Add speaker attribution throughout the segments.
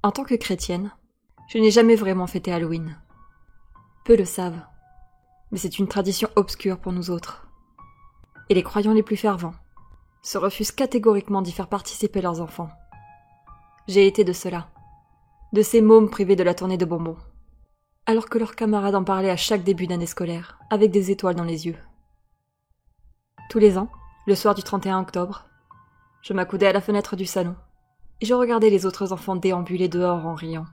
Speaker 1: En tant que chrétienne, je n'ai jamais vraiment fêté Halloween. Peu le savent, mais c'est une tradition obscure pour nous autres. Et les croyants les plus fervents se refusent catégoriquement d'y faire participer leurs enfants. J'ai été de ceux-là, de ces mômes privés de la tournée de bonbons, alors que leurs camarades en parlaient à chaque début d'année scolaire, avec des étoiles dans les yeux. Tous les ans, le soir du 31 octobre, je m'accoudais à la fenêtre du salon, et je regardais les autres enfants déambuler dehors en riant,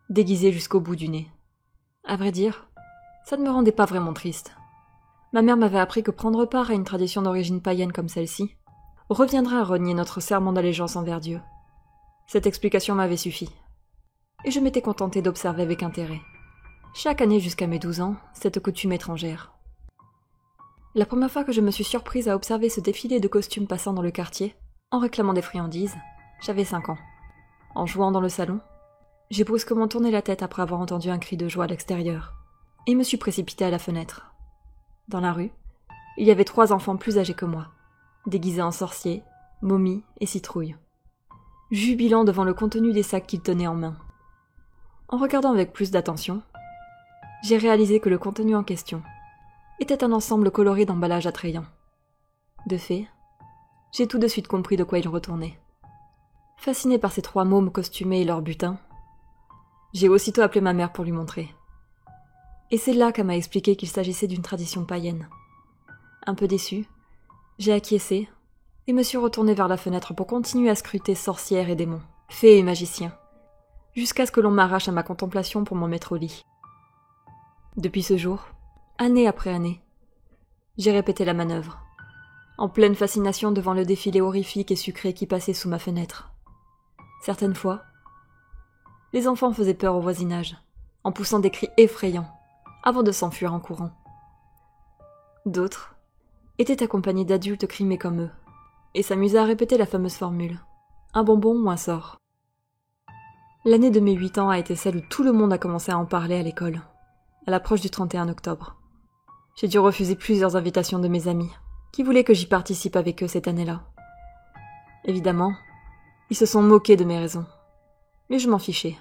Speaker 1: déguisés jusqu'au bout du nez. À vrai dire, ça ne me rendait pas vraiment triste. Ma mère m'avait appris que prendre part à une tradition d'origine païenne comme celle-ci reviendrait à renier notre serment d'allégeance envers Dieu. Cette explication m'avait suffi. Et je m'étais contentée d'observer avec intérêt, chaque année jusqu'à mes 12 ans, cette coutume étrangère. La première fois que je me suis surprise à observer ce défilé de costumes passant dans le quartier, en réclamant des friandises, j'avais 5 ans. En jouant dans le salon, j'ai brusquement tourné la tête après avoir entendu un cri de joie à l'extérieur, et me suis précipitée à la fenêtre. Dans la rue, il y avait 3 enfants plus âgés que moi, déguisés en sorciers, momies et citrouilles, jubilant devant le contenu des sacs qu'ils tenaient en main. En regardant avec plus d'attention, j'ai réalisé que le contenu en question était un ensemble coloré d'emballages attrayants. De fait, j'ai tout de suite compris de quoi il retournait. Fasciné par ces 3 mômes costumés et leur butin, j'ai aussitôt appelé ma mère pour lui montrer. Et c'est là qu'elle m'a expliqué qu'il s'agissait d'une tradition païenne. Un peu déçue, j'ai acquiescé et me suis retournée vers la fenêtre pour continuer à scruter sorcières et démons, fées et magiciens, jusqu'à ce que l'on m'arrache à ma contemplation pour m'en mettre au lit. Depuis ce jour, année après année, j'ai répété la manœuvre, en pleine fascination devant le défilé horrifique et sucré qui passait sous ma fenêtre. Certaines fois, les enfants faisaient peur au voisinage, en poussant des cris effrayants, avant de s'enfuir en courant. D'autres étaient accompagnés d'adultes crimés comme eux, et s'amusaient à répéter la fameuse formule « un bonbon ou un sort ». L'année de mes 8 ans a été celle où tout le monde a commencé à en parler à l'école, à l'approche du 31 octobre. J'ai dû refuser plusieurs invitations de mes amis, qui voulaient que j'y participe avec eux cette année-là. Évidemment, ils se sont moqués de mes raisons, mais je m'en fichais.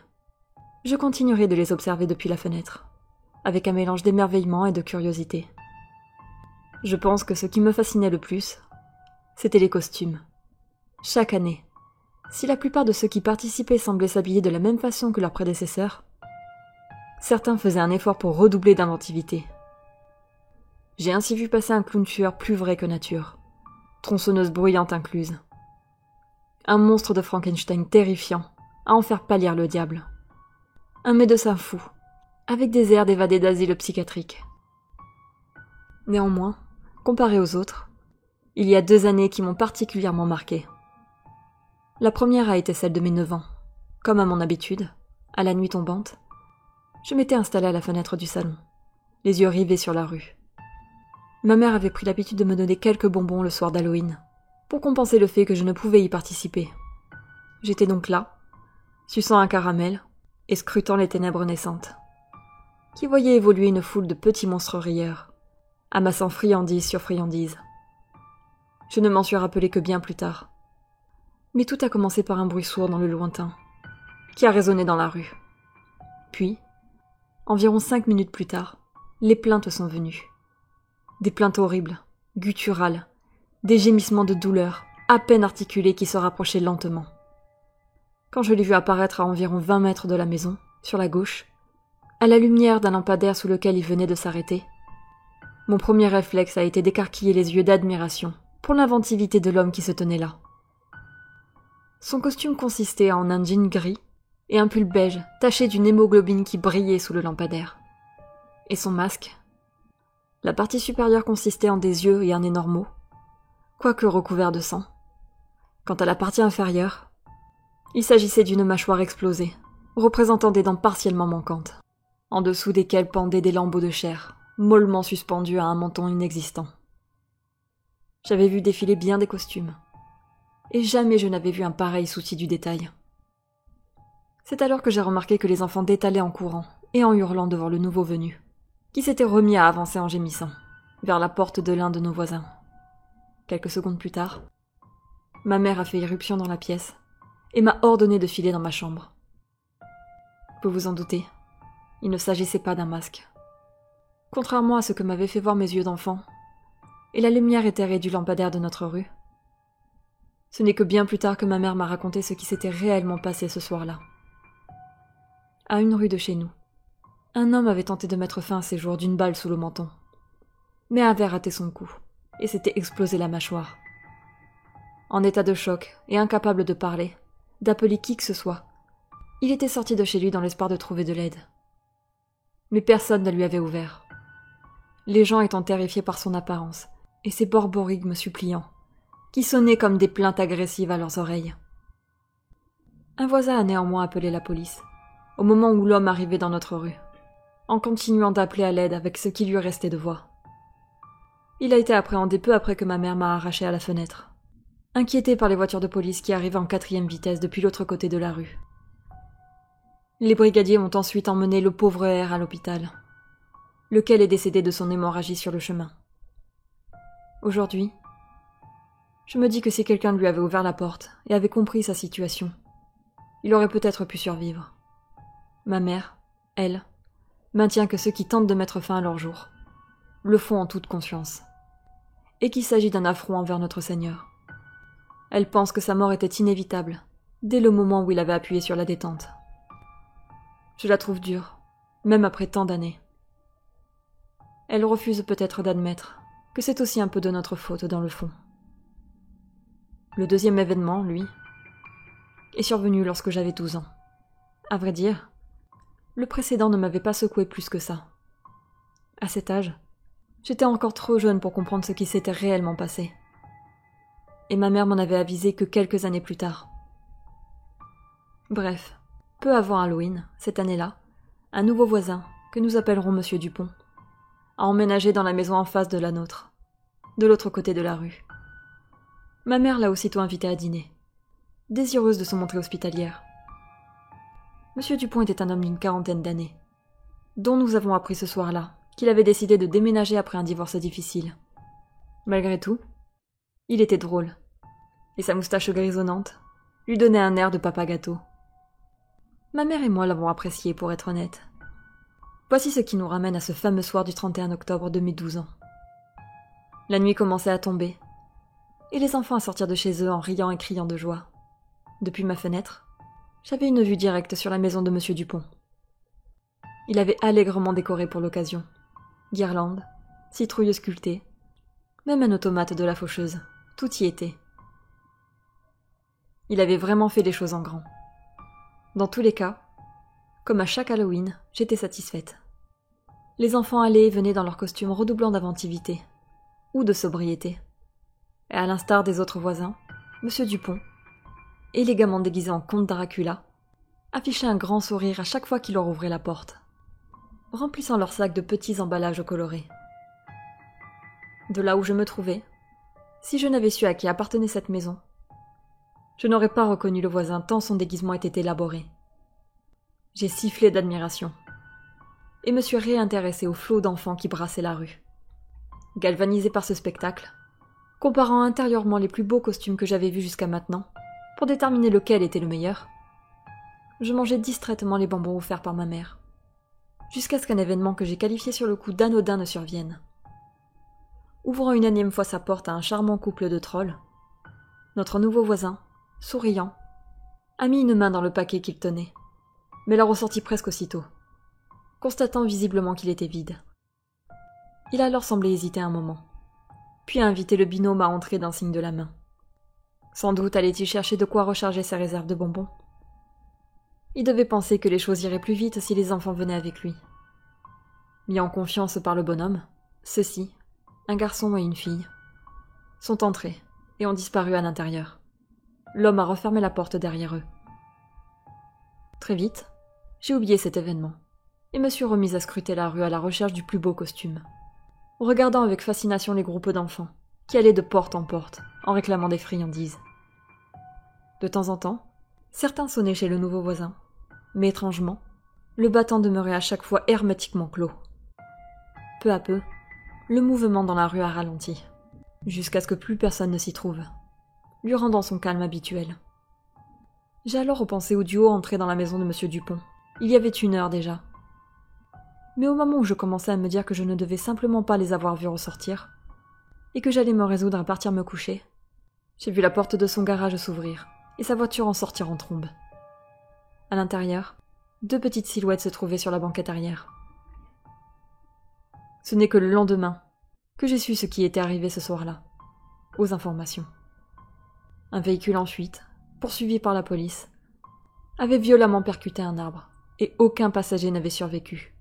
Speaker 1: Je continuerai de les observer depuis la fenêtre, avec un mélange d'émerveillement et de curiosité. Je pense que ce qui me fascinait le plus, c'était les costumes. Chaque année, si la plupart de ceux qui participaient semblaient s'habiller de la même façon que leurs prédécesseurs, certains faisaient un effort pour redoubler d'inventivité. J'ai ainsi vu passer un clown tueur plus vrai que nature, tronçonneuse bruyante incluse. Un monstre de Frankenstein terrifiant, à en faire pâlir le diable. Un médecin fou, avec des airs d'évadé d'asile psychiatrique. Néanmoins, comparé aux autres, il y a 2 années qui m'ont particulièrement marqué. La première a été celle de mes 9 ans. Comme à mon habitude, à la nuit tombante, je m'étais installée à la fenêtre du salon, les yeux rivés sur la rue. Ma mère avait pris l'habitude de me donner quelques bonbons le soir d'Halloween, pour compenser le fait que je ne pouvais y participer. J'étais donc là, suçant un caramel et scrutant les ténèbres naissantes, qui voyaient évoluer une foule de petits monstres rieurs, amassant friandises sur friandises. Je ne m'en suis rappelé que bien plus tard. Mais tout a commencé par un bruit sourd dans le lointain, qui a résonné dans la rue. Puis, environ 5 minutes plus tard, les plaintes sont venues. Des plaintes horribles, gutturales, des gémissements de douleur, à peine articulés qui se rapprochaient lentement. Quand je l'ai vu apparaître à environ 20 mètres de la maison, sur la gauche, à la lumière d'un lampadaire sous lequel il venait de s'arrêter, mon premier réflexe a été d'écarquiller les yeux d'admiration pour l'inventivité de l'homme qui se tenait là. Son costume consistait en un jean gris et un pull beige taché d'une hémoglobine qui brillait sous le lampadaire. Et son masque? La partie supérieure consistait en des yeux et un énorme mot, quoique recouvert de sang. Quant à la partie inférieure, il s'agissait d'une mâchoire explosée, représentant des dents partiellement manquantes, en dessous desquelles pendaient des lambeaux de chair, mollement suspendus à un menton inexistant. J'avais vu défiler bien des costumes, et jamais je n'avais vu un pareil souci du détail. C'est alors que j'ai remarqué que les enfants détalaient en courant et en hurlant devant le nouveau venu, qui s'était remis à avancer en gémissant, vers la porte de l'un de nos voisins. Quelques secondes plus tard, ma mère a fait irruption dans la pièce et m'a ordonné de filer dans ma chambre. Vous vous en doutez, il ne s'agissait pas d'un masque. Contrairement à ce que m'avaient fait voir mes yeux d'enfant, et la lumière éthérée du lampadaire de notre rue, ce n'est que bien plus tard que ma mère m'a raconté ce qui s'était réellement passé ce soir-là. À une rue de chez nous, un homme avait tenté de mettre fin à ses jours d'une balle sous le menton, mais avait raté son coup et s'était explosé la mâchoire. En état de choc et incapable de parler, d'appeler qui que ce soit, il était sorti de chez lui dans l'espoir de trouver de l'aide. Mais personne ne lui avait ouvert. Les gens étant terrifiés par son apparence et ses borborigmes suppliants, qui sonnaient comme des plaintes agressives à leurs oreilles. Un voisin a néanmoins appelé la police, au moment où l'homme arrivait dans notre rue, en continuant d'appeler à l'aide avec ce qui lui restait de voix. Il a été appréhendé peu après que ma mère m'a arraché à la fenêtre, inquiété par les voitures de police qui arrivaient en 4e vitesse depuis l'autre côté de la rue. Les brigadiers ont ensuite emmené le pauvre R à l'hôpital, lequel est décédé de son hémorragie sur le chemin. Aujourd'hui, je me dis que si quelqu'un lui avait ouvert la porte et avait compris sa situation, il aurait peut-être pu survivre. Ma mère, elle, maintient que ceux qui tentent de mettre fin à leur jour le font en toute conscience, et qu'il s'agit d'un affront envers notre Seigneur. Elle pense que sa mort était inévitable, dès le moment où il avait appuyé sur la détente. Je la trouve dure, même après tant d'années. Elle refuse peut-être d'admettre que c'est aussi un peu de notre faute dans le fond. Le deuxième événement, lui, est survenu lorsque j'avais 12 ans. À vrai dire, le précédent ne m'avait pas secoué plus que ça. À cet âge, j'étais encore trop jeune pour comprendre ce qui s'était réellement passé. Et ma mère m'en avait avisé que quelques années plus tard. Bref, peu avant Halloween, cette année-là, un nouveau voisin, que nous appellerons Monsieur Dupont, a emménagé dans la maison en face de la nôtre, de l'autre côté de la rue. Ma mère l'a aussitôt invité à dîner, désireuse de se montrer hospitalière. Monsieur Dupont était un homme d'une 40aine d'années, dont nous avons appris ce soir-là qu'il avait décidé de déménager après un divorce difficile. Malgré tout, il était drôle, et sa moustache grisonnante lui donnait un air de papa gâteau. Ma mère et moi l'avons apprécié, pour être honnête. Voici ce qui nous ramène à ce fameux soir du 31 octobre de mes 12 ans. La nuit commençait à tomber, et les enfants à sortir de chez eux en riant et criant de joie. Depuis ma fenêtre, j'avais une vue directe sur la maison de Monsieur Dupont. Il avait allègrement décoré pour l'occasion. Guirlandes, citrouilles sculptées, même un automate de la faucheuse, tout y était. Il avait vraiment fait les choses en grand. Dans tous les cas, comme à chaque Halloween, j'étais satisfaite. Les enfants allaient et venaient dans leurs costumes redoublant d'inventivité, ou de sobriété. Et à l'instar des autres voisins, Monsieur Dupont, élégamment déguisé en comte Dracula, affichait un grand sourire à chaque fois qu'il leur ouvrait la porte, remplissant leur sac de petits emballages colorés. De là où je me trouvais, si je n'avais su à qui appartenait cette maison, je n'aurais pas reconnu le voisin tant son déguisement était élaboré. J'ai sifflé d'admiration, et me suis réintéressée au flot d'enfants qui brassaient la rue. Galvanisée par ce spectacle, comparant intérieurement les plus beaux costumes que j'avais vus jusqu'à maintenant, pour déterminer lequel était le meilleur, je mangeais distraitement les bonbons offerts par ma mère, jusqu'à ce qu'un événement que j'ai qualifié sur le coup d'anodin ne survienne. Ouvrant une énième fois sa porte à un charmant couple de trolls, notre nouveau voisin, souriant, a mis une main dans le paquet qu'il tenait, mais l'a ressorti presque aussitôt, constatant visiblement qu'il était vide. Il a alors semblé hésiter un moment, puis a invité le binôme à entrer d'un signe de la main. Sans doute allait-il chercher de quoi recharger sa réserve de bonbons. Il devait penser que les choses iraient plus vite si les enfants venaient avec lui. Mis en confiance par le bonhomme, ceux-ci, un garçon et une fille, sont entrés et ont disparu à l'intérieur. L'homme a refermé la porte derrière eux. Très vite, j'ai oublié cet événement et me suis remise à scruter la rue à la recherche du plus beau costume, regardant avec fascination les groupes d'enfants qui allaient de porte en porte en réclamant des friandises. De temps en temps, certains sonnaient chez le nouveau voisin, mais étrangement, le battant demeurait à chaque fois hermétiquement clos. Peu à peu, le mouvement dans la rue a ralenti, jusqu'à ce que plus personne ne s'y trouve, lui rendant son calme habituel. J'ai alors repensé au duo entré dans la maison de Monsieur Dupont, Il y avait 1 heure déjà. Mais au moment où je commençais à me dire que je ne devais simplement pas les avoir vus ressortir, et que j'allais me résoudre à partir me coucher, j'ai vu la porte de son garage s'ouvrir, et sa voiture en sortir en trombe. À l'intérieur, 2 petites silhouettes se trouvaient sur la banquette arrière. Ce n'est que le lendemain que j'ai su ce qui était arrivé ce soir-là, aux informations. Un véhicule en fuite, poursuivi par la police, avait violemment percuté un arbre, et aucun passager n'avait survécu.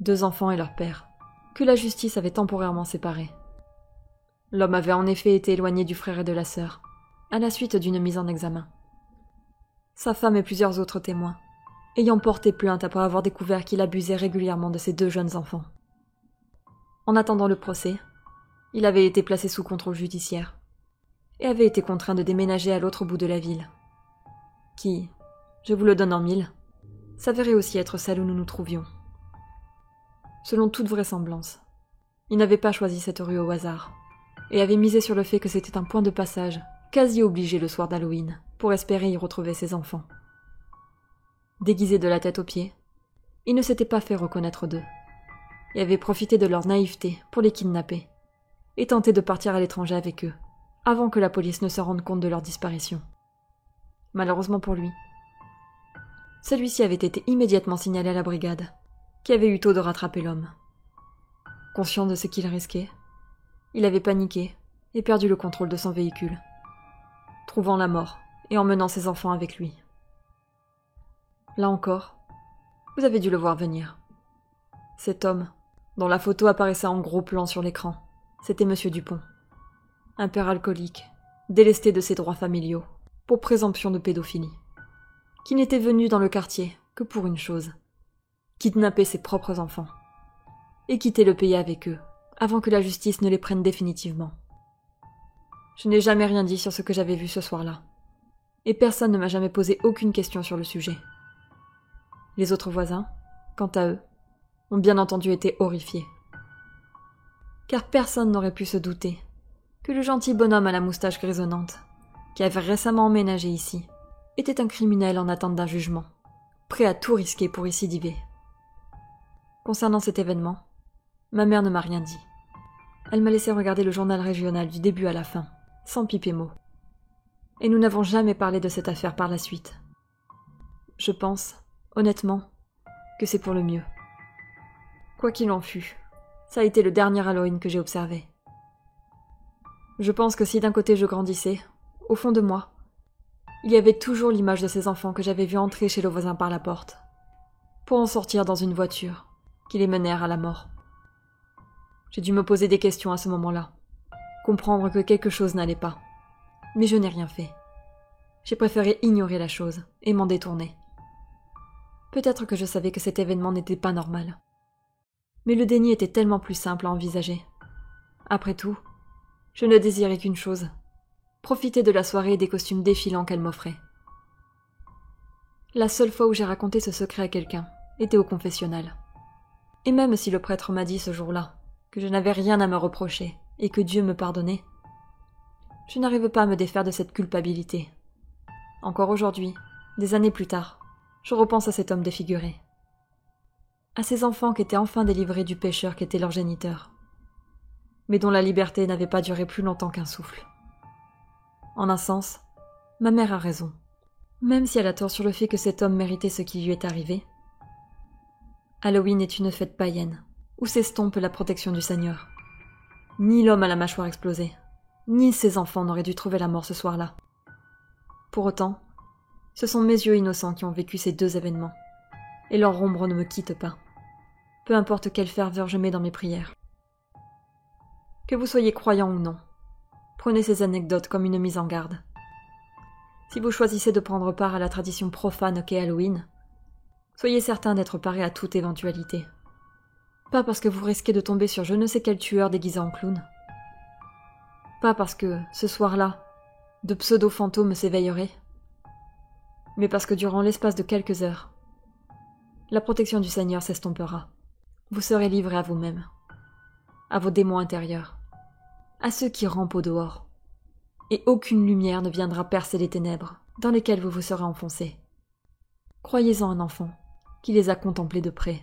Speaker 1: 2 enfants et leur père, que la justice avait temporairement séparés. L'homme avait en effet été éloigné du frère et de la sœur, à la suite d'une mise en examen. Sa femme et plusieurs autres témoins, ayant porté plainte après avoir découvert qu'il abusait régulièrement de ses 2 jeunes enfants. En attendant le procès, il avait été placé sous contrôle judiciaire et avait été contraint de déménager à l'autre bout de la ville, qui, je vous le donne en mille, s'avérait aussi être celle où nous nous trouvions. Selon toute vraisemblance, il n'avait pas choisi cette rue au hasard, et avait misé sur le fait que c'était un point de passage quasi obligé le soir d'Halloween pour espérer y retrouver ses enfants. Déguisé de la tête aux pieds, il ne s'était pas fait reconnaître d'eux, et avait profité de leur naïveté pour les kidnapper, et tenté de partir à l'étranger avec eux, avant que la police ne se rende compte de leur disparition. Malheureusement pour lui, celui-ci avait été immédiatement signalé à la brigade, qui avait eu tôt de rattraper l'homme. Conscient de ce qu'il risquait, il avait paniqué et perdu le contrôle de son véhicule, trouvant la mort et emmenant ses enfants avec lui. Là encore, vous avez dû le voir venir. Cet homme, dont la photo apparaissait en gros plan sur l'écran, c'était Monsieur Dupont. Un père alcoolique, délesté de ses droits familiaux, pour présomption de pédophilie, qui n'était venu dans le quartier que pour une chose: kidnapper ses propres enfants, et quitter le pays avec eux, avant que la justice ne les prenne définitivement. Je n'ai jamais rien dit sur ce que j'avais vu ce soir-là, et personne ne m'a jamais posé aucune question sur le sujet. Les autres voisins, quant à eux, ont bien entendu été horrifiés. Car personne n'aurait pu se douter que le gentil bonhomme à la moustache grisonnante, qui avait récemment emménagé ici, était un criminel en attente d'un jugement, prêt à tout risquer pour y récidiver. Concernant cet événement, ma mère ne m'a rien dit. Elle m'a laissé regarder le journal régional du début à la fin, sans piper mot. Et nous n'avons jamais parlé de cette affaire par la suite. Je pense, honnêtement, que c'est pour le mieux. Quoi qu'il en fût, ça a été le dernier Halloween que j'ai observé. Je pense que si d'un côté je grandissais, au fond de moi, il y avait toujours l'image de ces enfants que j'avais vus entrer chez le voisin par la porte, pour en sortir dans une voiture, qui les menèrent à la mort. J'ai dû me poser des questions à ce moment-là, comprendre que quelque chose n'allait pas, mais je n'ai rien fait. J'ai préféré ignorer la chose et m'en détourner. Peut-être que je savais que cet événement n'était pas normal. Mais le déni était tellement plus simple à envisager. Après tout, je ne désirais qu'une chose: profiter de la soirée et des costumes défilants qu'elle m'offrait. La seule fois où j'ai raconté ce secret à quelqu'un était au confessionnal. Et même si le prêtre m'a dit ce jour-là que je n'avais rien à me reprocher et que Dieu me pardonnait, je n'arrive pas à me défaire de cette culpabilité. Encore aujourd'hui, des années plus tard, je repense à cet homme défiguré, à ces enfants qui étaient enfin délivrés du pécheur qu'était leur géniteur, mais dont la liberté n'avait pas duré plus longtemps qu'un souffle. En un sens, ma mère a raison, même si elle a tort sur le fait que cet homme méritait ce qui lui est arrivé. Halloween est une fête païenne, où s'estompe la protection du Seigneur. Ni l'homme à la mâchoire explosée, ni ses enfants n'auraient dû trouver la mort ce soir-là. Pour autant, ce sont mes yeux innocents qui ont vécu ces 2 événements, et leur ombre ne me quitte pas, peu importe quelle ferveur je mets dans mes prières. Que vous soyez croyant ou non, prenez ces anecdotes comme une mise en garde. Si vous choisissez de prendre part à la tradition profane qu'est Halloween, soyez certain d'être paré à toute éventualité. Pas parce que vous risquez de tomber sur je ne sais quel tueur déguisé en clown. Pas parce que, ce soir-là, de pseudo-fantômes s'éveilleraient. Mais parce que durant l'espace de quelques heures, la protection du Seigneur s'estompera. Vous serez livré à vous-même, à vos démons intérieurs, à ceux qui rampent au dehors, et aucune lumière ne viendra percer les ténèbres dans lesquelles vous vous serez enfoncé. Croyez-en un enfant, qui les a contemplés de près.